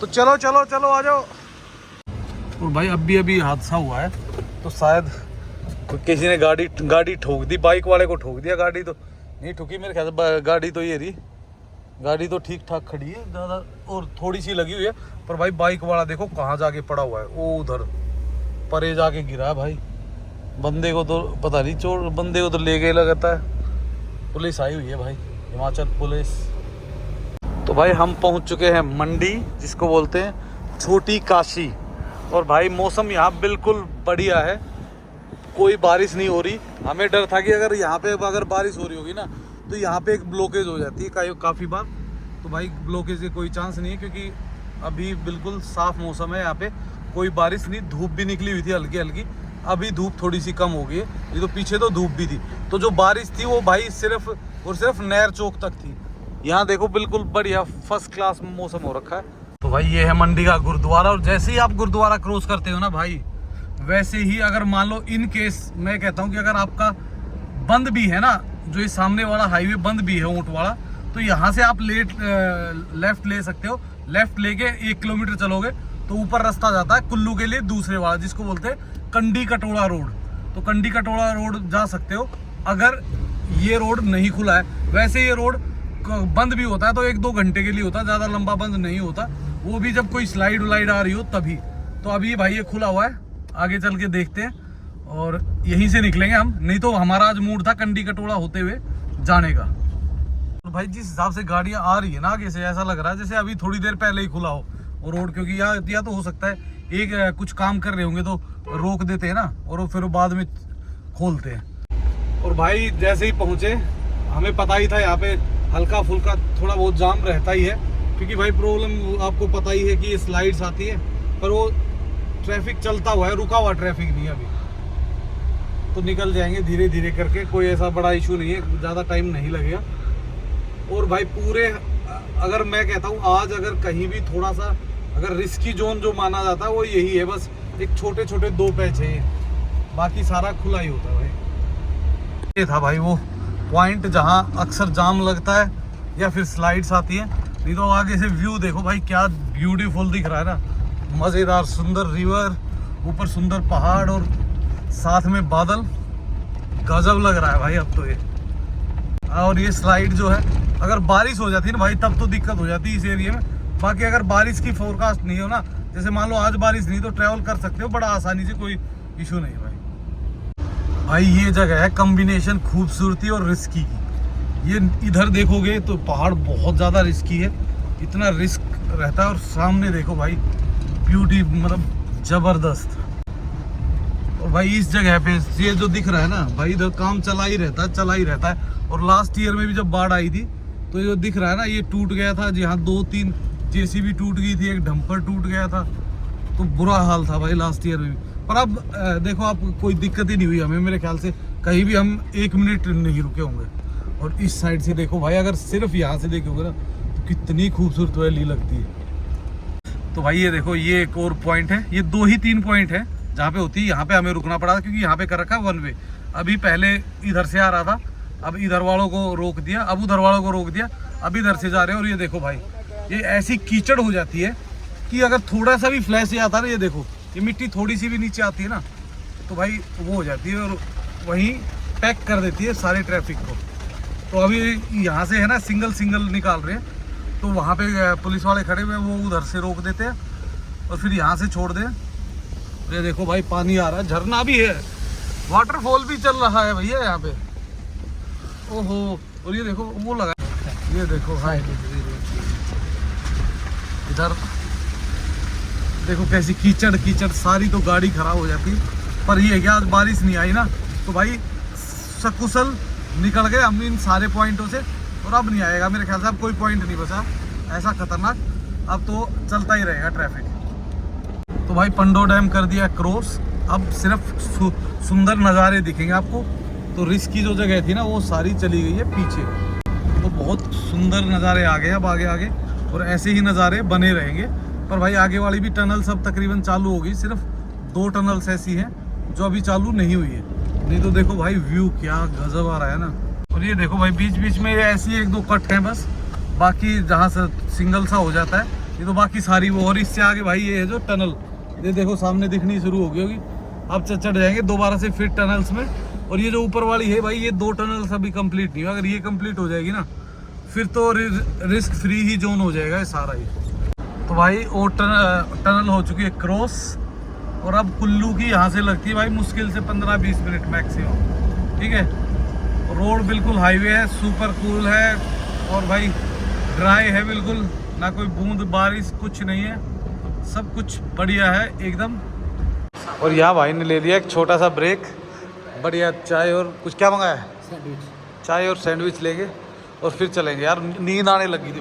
तो चलो चलो चलो आ जाओ। और भाई अभी हादसा हुआ है, तो शायद किसी ने गाड़ी ठोक दी, बाइक वाले को ठोक दिया। गाड़ी तो नहीं ठुकी मेरे ख्याल से, गाड़ी तो ये रही, गाड़ी तो ठीक ठाक खड़ी है, ज़्यादा और थोड़ी सी लगी हुई है। पर भाई बाइक वाला देखो कहाँ जाके पड़ा हुआ है, वो उधर परे जाके गिरा है भाई। बंदे को तो पता नहीं, चोर बंदे को तो ले गए लगता है। पुलिस आई हुई है भाई, हिमाचल पुलिस। तो भाई हम पहुंच चुके हैं मंडी, जिसको बोलते हैं छोटी काशी। और भाई मौसम यहाँ बिल्कुल बढ़िया है, कोई बारिश नहीं हो रही। हमें डर था कि अगर यहाँ पे अगर बारिश हो रही होगी ना तो यहाँ पे एक ब्लॉकेज हो जाती है काफ़ी बार। तो भाई ब्लॉकेज के कोई चांस नहीं है, क्योंकि अभी बिल्कुल साफ़ मौसम है। यहाँ पे कोई बारिश नहीं, धूप भी निकली हुई थी हल्की हल्की। अभी धूप थोड़ी सी कम हो गई है, ये तो पीछे तो धूप भी थी। तो जो बारिश थी वो भाई सिर्फ और सिर्फ नहर चौक तक थी। यहाँ देखो बिल्कुल बढ़िया फर्स्ट क्लास मौसम हो रखा है। तो भाई ये है मंडी का गुरुद्वारा। और जैसे ही आप गुरुद्वारा क्रॉस करते हो ना भाई, वैसे ही अगर मान लो इन केस मैं कहता हूँ कि अगर आपका बंद भी है ना, जो ये सामने वाला हाईवे बंद भी है ऊंट वाला, तो यहाँ से आप लेफ्ट ले सकते हो। लेफ्ट लेके 1 किलोमीटर चलोगे तो ऊपर रास्ता जाता है कुल्लू के लिए, दूसरे वाला, जिसको बोलते हैं कंडी कटोड़ा रोड। तो कंडी कटोड़ा रोड जा सकते हो अगर ये रोड नहीं खुला है। वैसे ये रोड बंद भी होता है तो 1-2 घंटे के लिए होता है, ज़्यादा लंबा बंद नहीं होता, वो भी जब कोई स्लाइड उलाइड आ रही हो तभी। तो अभी भाई ये खुला हुआ है, आगे चल के देखते हैं और यहीं से निकलेंगे हम। नहीं तो हमारा आज मूड था कंडी कटोड़ा होते हुए जाने का। तो भाई जिस हिसाब से गाड़ियाँ आ रही है ना आगे से, ऐसा लग रहा है जैसे अभी थोड़ी देर पहले ही खुला हो और रोड, क्योंकि या तो हो सकता है एक कुछ काम कर रहे होंगे तो रोक देते हैं ना, और फिर बाद में खोलते हैं। और भाई जैसे ही पहुँचे, हमें पता ही था यहाँ पे हल्का फुल्का थोड़ा बहुत जाम रहता ही है, क्योंकि भाई प्रॉब्लम आपको पता ही है कि ये स्लाइड्स आती है, पर वो ट्रैफिक चलता हुआ है, रुका हुआ ट्रैफिक नहीं अभी। तो निकल जाएंगे धीरे धीरे करके, कोई ऐसा बड़ा इशू नहीं है, ज़्यादा टाइम नहीं लगेगा। और भाई पूरे, अगर मैं कहता हूँ आज अगर कहीं भी थोड़ा सा अगर रिस्की जोन जो माना जाता है वो यही है, बस एक छोटे छोटे 2 पैच है, बाकी सारा खुला ही होता है भाई। ये था भाई वो पॉइंट जहाँ अक्सर जाम लगता है या फिर स्लाइड्स आती है। नहीं तो आगे से व्यू देखो भाई क्या ब्यूटीफुल दिख रहा है ना, मज़ेदार सुंदर रिवर, ऊपर सुंदर पहाड़ और साथ में बादल, गजब लग रहा है भाई अब तो ये। और ये स्लाइड जो है अगर बारिश हो जाती है ना भाई तब तो दिक्कत हो जाती है इस एरिया में। बाकी अगर बारिश की फोरकास्ट नहीं हो ना, जैसे मान लो आज बारिश नहीं तो ट्रैवल कर सकते हो बड़ा आसानी से, कोई इशू नहीं भाई। ये जगह है कॉम्बिनेशन खूबसूरती और रिस्की की। ये इधर देखोगे तो पहाड़ बहुत ज़्यादा रिस्की है, इतना रिस्क रहता है। और सामने देखो भाई ब्यूटी मतलब ज़बरदस्त। और भाई इस जगह पे ये जो दिख रहा है ना भाई, इधर काम चला ही रहता है। और लास्ट ईयर में भी जब बाढ़ आई थी तो ये जो दिख रहा है ना, ये टूट गया था। जहाँ 2-3 जेसीबी टूट गई थी, एक डंपर टूट गया था, तो बुरा हाल था भाई लास्ट ईयर में भी। पर अब देखो आप, कोई दिक्कत ही नहीं हुई हमें, मेरे ख्याल से कहीं भी हम 1 मिनट नहीं रुके होंगे। और इस साइड से देखो भाई, अगर सिर्फ यहाँ से देखोगे ना तो कितनी खूबसूरत वैली लगती है। तो भाई ये देखो, ये एक और पॉइंट है, ये 2 ही 3 पॉइंट है जहाँ पे होती है। यहाँ पे हमें रुकना पड़ा था क्योंकि यहाँ पे कर रखा 1 वे। अभी पहले इधर से आ रहा था, अब इधर वालों को रोक दिया, अब उधर वालों को रोक दिया, अब इधर से जा रहे हैं। और ये देखो भाई, ये ऐसी कीचड़ हो जाती है कि अगर थोड़ा सा भी फ्लैश आता है ना, ये देखो ये मिट्टी थोड़ी सी भी नीचे आती है ना तो भाई वो हो जाती है और वहीं पैक कर देती है सारे ट्रैफिक को। तो अभी यहाँ से है ना सिंगल निकाल रहे हैं, तो वहाँ पे पुलिस वाले खड़े हुए, वो उधर से रोक देते हैं और फिर यहाँ से छोड़ दें। ये देखो भाई पानी आ रहा है, झरना भी है, वाटरफॉल भी चल रहा है भैया यहाँ पे। ओहो, और ये देखो वो लगा, ये देखो भाई इधर देखो कैसी कीचड़ सारी, तो गाड़ी खराब हो जाती। पर ये है कि आज बारिश नहीं आई ना तो भाई सकुशल निकल गए हम इन सारे पॉइंटों से। और अब नहीं आएगा मेरे ख्याल से, अब कोई पॉइंट नहीं बचा ऐसा खतरनाक, अब तो चलता ही रहेगा ट्रैफिक। तो भाई पंडो डैम कर दिया क्रॉस, अब सिर्फ सुंदर नज़ारे दिखेंगे आपको। तो रिस्क की जो जगह थी ना वो सारी चली गई है पीछे, तो बहुत सुंदर नज़ारे आ गए अब आगे और ऐसे ही नज़ारे बने रहेंगे। पर भाई आगे वाली भी टनल सब तकरीबन चालू हो गई, सिर्फ 2 टनल्स ऐसी हैं जो अभी चालू नहीं हुई है। नहीं तो देखो भाई व्यू क्या गजब आ रहा है ना। और ये देखो भाई बीच में ऐसी 1-2 कट हैं बस, बाकी जहाँ से सिंगल सा हो जाता है ये तो बाकी सारी वो। और इससे आगे भाई ये है जो टनल, ये देखो सामने दिखनी शुरू हो गई होगी, अब चढ़ जाएंगे दोबारा से फिर टनल्स में। और ये जो ऊपर वाली है भाई, ये 2 टनल्स अभी कंप्लीट नहीं हुआ, अगर ये कंप्लीट हो जाएगी ना फिर तो रिस्क फ्री ही जोन हो जाएगा ये सारा ही। तो भाई वो टनल हो चुकी है क्रॉस, और अब कुल्लू की यहाँ से लगती है भाई मुश्किल से 15-20 मिनट मैक्सिमम, ठीक है। रोड बिल्कुल हाईवे है, सुपर कूल है और भाई ड्राई है बिल्कुल, ना कोई बूंद बारिश कुछ नहीं है, सब कुछ बढ़िया है एकदम। और यहाँ भाई ने ले लिया एक छोटा सा ब्रेक, बढ़िया चाय और कुछ क्या मंगाया है, चाय और सैंडविच लेंगे और फिर चलेंगे। यार नींद आने लगी थी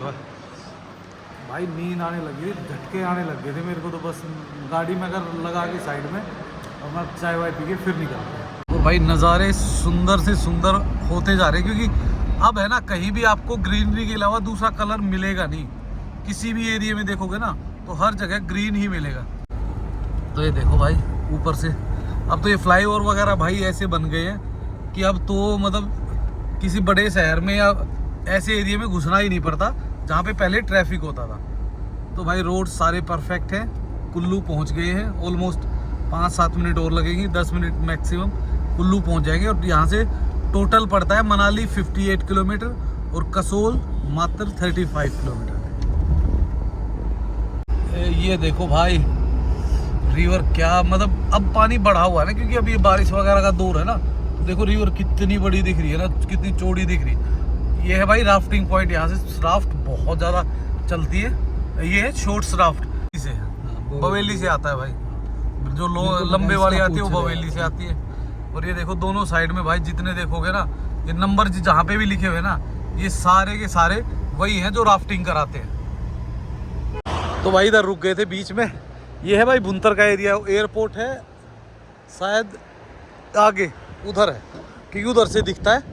भाई नींद आने लगी थी, झटके आने लग गए थे मेरे को, तो बस गाड़ी में अगर लगा के साइड में और मैं चाय वाय पी के फिर निकलता। तो भाई नज़ारे सुंदर से सुंदर होते जा रहे हैं, क्योंकि अब है ना कहीं भी आपको ग्रीनरी के अलावा दूसरा कलर मिलेगा नहीं। किसी भी एरिया में देखोगे ना तो हर जगह ग्रीन ही मिलेगा। तो ये देखो भाई ऊपर से, अब तो ये फ्लाईओवर वगैरह भाई ऐसे बन गए हैं कि अब तो मतलब किसी बड़े शहर में या ऐसे एरिया में घुसना ही नहीं पड़ता जहाँ पे पहले ट्रैफिक होता था। तो भाई रोड सारे परफेक्ट हैं, कुल्लू पहुँच गए हैं, ऑलमोस्ट 5-7 मिनट और लगेंगी, 10 मिनट मैक्सिमम कुल्लू पहुँच जाएंगे। और यहाँ से टोटल पड़ता है मनाली 58 किलोमीटर और कसोल मात्र 35 किलोमीटर। ये देखो भाई रिवर, क्या मतलब अब पानी बढ़ा हुआ है ना, क्योंकि अभी बारिश वगैरह का दौर है ना। तो देखो रिवर कितनी बड़ी दिख रही है ना, कितनी चौड़ी दिख रही है। ये है भाई राफ्टिंग पॉइंट, यहाँ से राफ्ट बहुत ज़्यादा चलती है। ये है शॉर्ट्स राफ्ट, इसे बवेली से आता है भाई, जो लंबे वाली आती है वो बवेली से आती है। और ये देखो दोनों साइड में भाई जितने देखोगे ना, ये नंबर जहाँ पे भी लिखे हुए ना, ये सारे के सारे वही हैं जो राफ्टिंग कराते हैं। तो भाई इधर रुक गए थे बीच में। ये है भाई भुंतर का एरिया, एयरपोर्ट है शायद आगे उधर है, क्योंकि उधर से दिखता है।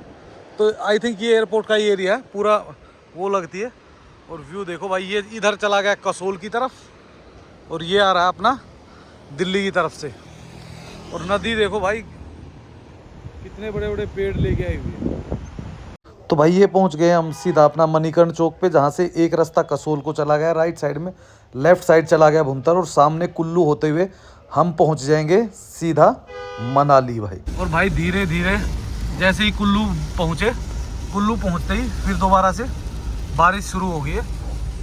तो आई थिंक ये एयरपोर्ट का ही एरिया है पूरा, वो लगती है। और व्यू देखो भाई, ये इधर चला गया कसोल की तरफ और ये आ रहा है अपना दिल्ली की तरफ से। और नदी देखो भाई कितने बड़े बड़े पेड़ लेके आई हुई है। तो भाई ये पहुंच गए हम सीधा अपना मणिकर्ण चौक पे, जहाँ से एक रास्ता कसोल को चला गया राइट साइड में, लेफ्ट साइड चला गया भुंतर, और सामने कुल्लू होते हुए हम पहुंच जाएंगे सीधा मनाली भाई। और भाई धीरे धीरे जैसे ही कुल्लू पहुँचे, कुल्लू पहुँचते ही फिर दोबारा से बारिश शुरू हो गई है।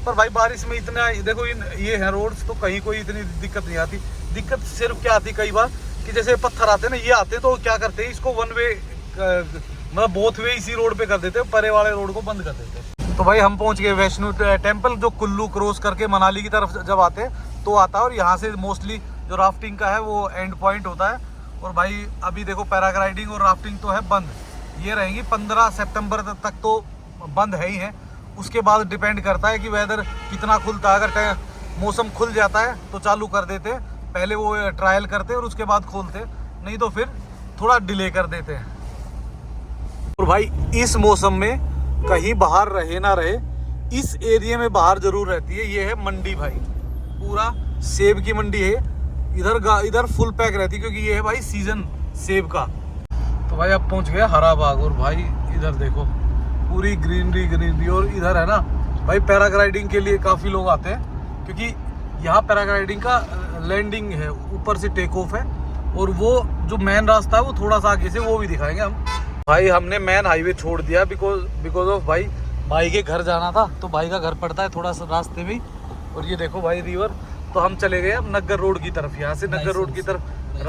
पर भाई बारिश में इतना देखो ये है रोड्स, तो कहीं कोई इतनी दिक्कत नहीं आती। दिक्कत सिर्फ क्या आती कई बार कि जैसे पत्थर आते हैं ना, ये आते तो क्या करते हैं, इसको वन वे मतलब बोथ वे इसी रोड पे कर देते हैं, परे वाले रोड को बंद कर देते हैं। तो भाई हम पहुंच गए वैष्णो टेम्पल, जो कुल्लू क्रॉस करके मनाली की तरफ जब आते हैं तो आता है, और यहाँ से मोस्टली जो राफ्टिंग का है वो एंड पॉइंट होता है। और भाई अभी देखो पैराग्लाइडिंग और राफ्टिंग तो है बंद, ये रहेंगी 15 सितंबर तक तो बंद है ही है। उसके बाद डिपेंड करता है कि वेदर कितना खुलता है। अगर मौसम खुल जाता है तो चालू कर देते हैं, पहले वो ट्रायल करते और उसके बाद खोलते, नहीं तो फिर थोड़ा डिले कर देते हैं। और भाई इस मौसम में कहीं बाहर रहे ना रहे, इस एरिया में बाहर जरूर रहती है। ये है मंडी भाई, पूरा सेब की मंडी है। इधर फुल पैक रहती है क्योंकि ये है भाई सीजन सेब का। तो भाई अब पहुंच गए हरा बाग, और भाई इधर देखो पूरी ग्रीनरी। और इधर है ना भाई पैराग्लाइडिंग के लिए काफ़ी लोग आते हैं, क्योंकि यहाँ पैराग्लाइडिंग का लैंडिंग है, ऊपर से टेक ऑफ है। और वो जो मेन रास्ता है वो थोड़ा सा आगे से, वो भी दिखाएंगे हम। भाई हमने मेन हाईवे छोड़ दिया बिकॉज ऑफ भाई के घर जाना था। तो भाई का घर पड़ता है थोड़ा सा रास्ते में ही। और ये देखो भाई रिवर, तो हम चले गए अब नग्गर रोड की तरफ। यहाँ से नग्गर रोड की तरफ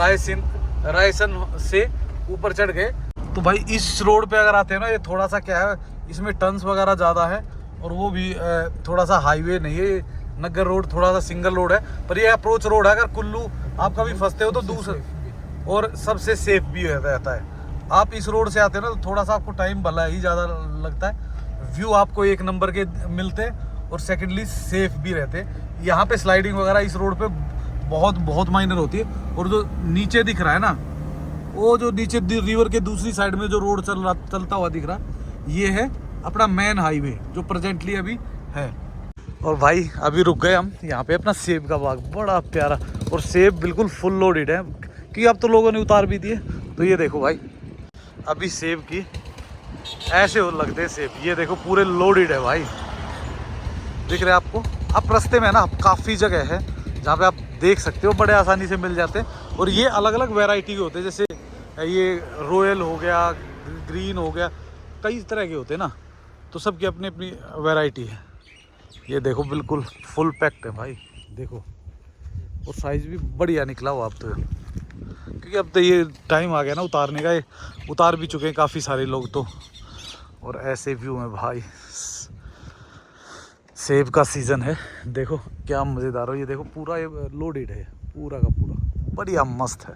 रायसन से ऊपर चढ़ गए। तो भाई इस रोड पे अगर आते हैं ना, ये थोड़ा सा क्या है, इसमें टर्न्स वगैरह ज़्यादा है, और वो भी थोड़ा सा हाईवे नहीं है। नग्गर रोड थोड़ा सा सिंगल रोड है, पर ये अप्रोच रोड है। अगर कुल्लू आप कभी फंसते हो तो दूसरे, और सबसे सेफ भी रहता है। आप इस रोड से आते हैं ना तो थोड़ा सा आपको टाइम भला ही ज़्यादा लगता है। व्यू आपको एक नंबर के मिलते हैं, और सेकेंडली सेफ भी रहते हैं। यहाँ पे स्लाइडिंग वगैरह इस रोड पे बहुत माइनर होती है। और जो नीचे दिख रहा है ना, वो जो नीचे रिवर के दूसरी साइड में जो रोड चलता हुआ दिख रहा, ये है अपना मेन हाईवे जो प्रेजेंटली अभी है। और भाई अभी रुक गए हम यहाँ पे अपना सेब का बाग, बड़ा प्यारा। और सेब बिल्कुल फुल लोडेड है, क्योंकि अब तो लोगों ने उतार भी दिए। तो ये देखो भाई अभी सेब की ऐसे हो लगते हैं सेब, ये देखो पूरे लोडेड है भाई, दिख रहे हैं आपको। आप रास्ते में ना काफ़ी जगह है जहाँ पे आप देख सकते हो, बड़े आसानी से मिल जाते हैं। और ये अलग अलग वैरायटी के होते हैं, जैसे ये रॉयल हो गया, ग्रीन हो गया, कई तरह के होते हैं ना, तो सबकी अपनी अपनी वैरायटी है। ये देखो बिल्कुल फुल पैक्ड है भाई, देखो। और साइज़ भी बढ़िया निकला हुआ अब तो, क्योंकि अब तो ये टाइम आ गया ना उतारने का, ये उतार भी चुके हैं काफ़ी सारे लोग तो। और ऐसे व्यू में भाई सेब का सीज़न है, देखो क्या मज़ेदार हो। ये देखो पूरा ये लोडेड है, पूरा का पूरा बढ़िया मस्त है।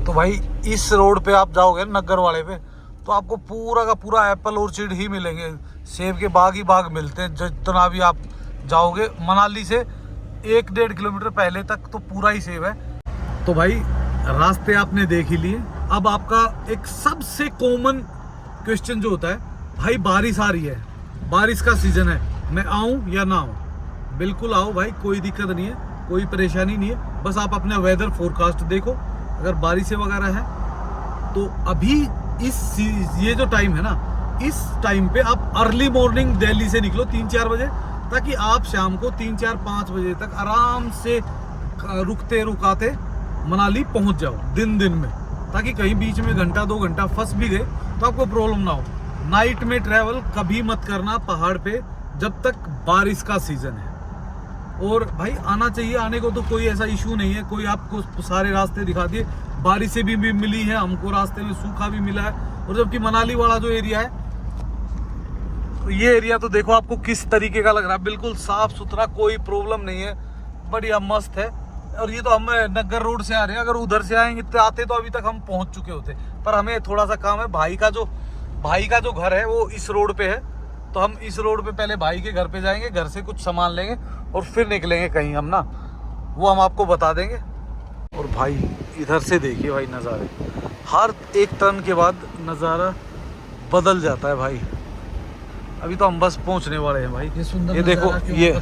तो भाई इस रोड पे आप जाओगे नग्गर वाले पे, तो आपको पूरा का पूरा एप्पल ऑर्चिड ही मिलेंगे, सेब के बाग ही बाग मिलते हैं। जितना भी आप जाओगे मनाली से 1-1.5 किलोमीटर पहले तक तो पूरा ही सेब है। तो भाई रास्ते आपने देख ही लिए। अब आपका एक सबसे कॉमन क्वेश्चन जो होता है, भाई बारिश आ रही है, बारिश का सीजन है, मैं आऊँ या ना आऊँ? बिल्कुल आओ भाई, कोई दिक्कत नहीं है, कोई परेशानी नहीं है। बस आप अपना वेदर फोरकास्ट देखो, अगर बारिशें वगैरह है तो अभी ये जो टाइम है ना, इस टाइम पे आप अर्ली मॉर्निंग दिल्ली से निकलो 3-4 बजे, ताकि आप शाम को 3-4-5 बजे तक आराम से रुकते रुकाते मनाली पहुंच जाओ दिन में, ताकि कहीं बीच में घंटा 2 घंटा फंस भी गए तो आपको प्रॉब्लम ना हो। नाइट में ट्रैवल कभी मत करना पहाड़ पे जब तक बारिश का सीजन है। और भाई आना चाहिए, आने को तो कोई ऐसा इशू नहीं है, कोई आपको सारे रास्ते दिखा दिए, बारिशें भी मिली है हमको, रास्ते में सूखा भी मिला है। और जबकि मनाली वाला जो एरिया है, तो ये एरिया तो देखो आपको किस तरीके का लग रहा है, बिल्कुल साफ सुथरा, कोई प्रॉब्लम नहीं है, बढ़िया मस्त है। और ये तो हम नग्गर रोड से आ रहे हैं, अगर उधर से आते तो अभी तक हम पहुंच चुके होते, पर हमें थोड़ा सा काम है। भाई का जो घर है वो इस रोड पे है, तो हम इस रोड पे पहले भाई के घर पे जाएंगे, घर से कुछ सामान लेंगे और फिर निकलेंगे कहीं हम ना, वो हम आपको बता देंगे। और भाई इधर से देखिए भाई नज़ारे, हर एक टर्न के बाद नज़ारा बदल जाता है भाई। अभी तो हम बस पहुंचने वाले हैं भाई। ये सुंदर, ये देखो, ये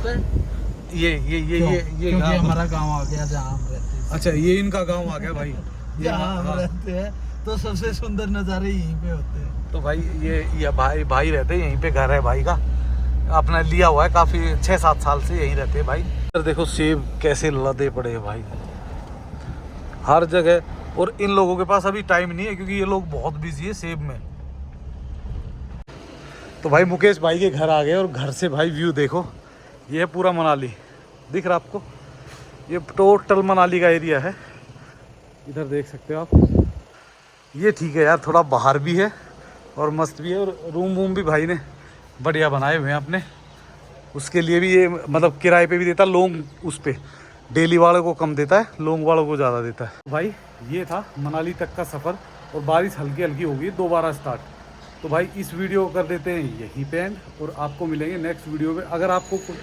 क्योंकि हमारा गांव आ गया जहाँ हम रहते हैं। अच्छा, ये इनका गांव आ गया भाई, जहाँ हम रहते हैं तो सबसे सुंदर नज़ारे यहीं पे होते हैं। तो भाई ये भाई रहते हैं यहीं पे, घर है भाई का, अपना लिया हुआ है, काफ़ी 6-7 साल से यहीं रहते हैं भाई। इधर देखो सेब कैसे लदे पड़े हैं भाई हर जगह। और इन लोगों के पास अभी टाइम नहीं है, क्योंकि ये लोग बहुत बिजी है सेब में। तो भाई मुकेश भाई के घर आ गए और घर से भाई व्यू देखो, ये है पूरा मनाली, दिख रहा आपको, ये टोटल मनाली का एरिया है, इधर देख सकते हो आप। ये ठीक है यार, थोड़ा बाहर भी है और मस्त भी है, और रूम वूम भी भाई ने बढ़िया बनाए हुए हैं अपने, उसके लिए भी ये मतलब किराए पे भी देता है, लोग उस पे डेली वालों को कम देता है, लोग वालों को ज़्यादा देता है। भाई ये था मनाली तक का सफ़र, और बारिश हल्की हल्की होगी दोबारा स्टार्ट। तो भाई इस वीडियो को कर देते हैं यहीं पे एंड, और आपको मिलेंगे नेक्स्ट वीडियो में। अगर आपको कुछ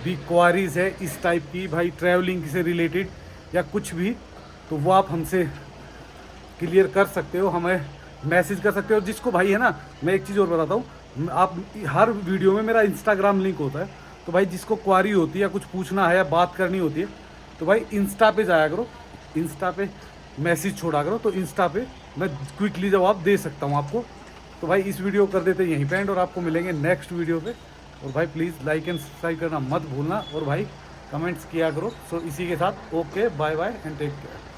भी क्वारीज है इस टाइप की भाई, ट्रैवलिंग से रिलेटेड या कुछ भी, तो वो आप हमसे क्लियर कर सकते हो, हमें मैसेज कर सकते हो। जिसको भाई है ना, मैं एक चीज़ और बताता हूँ, आप हर वीडियो में मेरा इंस्टाग्राम लिंक होता है, तो भाई जिसको क्वारी होती है या कुछ पूछना है या बात करनी होती है, तो भाई इंस्टा पे जाया करो, इंस्टा पे मैसेज छोड़ा करो, तो इंस्टा पे मैं क्विकली जवाब दे सकता हूँ आपको। तो भाई इस वीडियो कर देते हैं यहीं पे एंड, और आपको मिलेंगे नेक्स्ट वीडियो पे। और भाई प्लीज़ लाइक एंड सब्सक्राइब करना मत भूलना, और भाई कमेंट्स किया करो। सो इसी के साथ okay, bye bye and take care.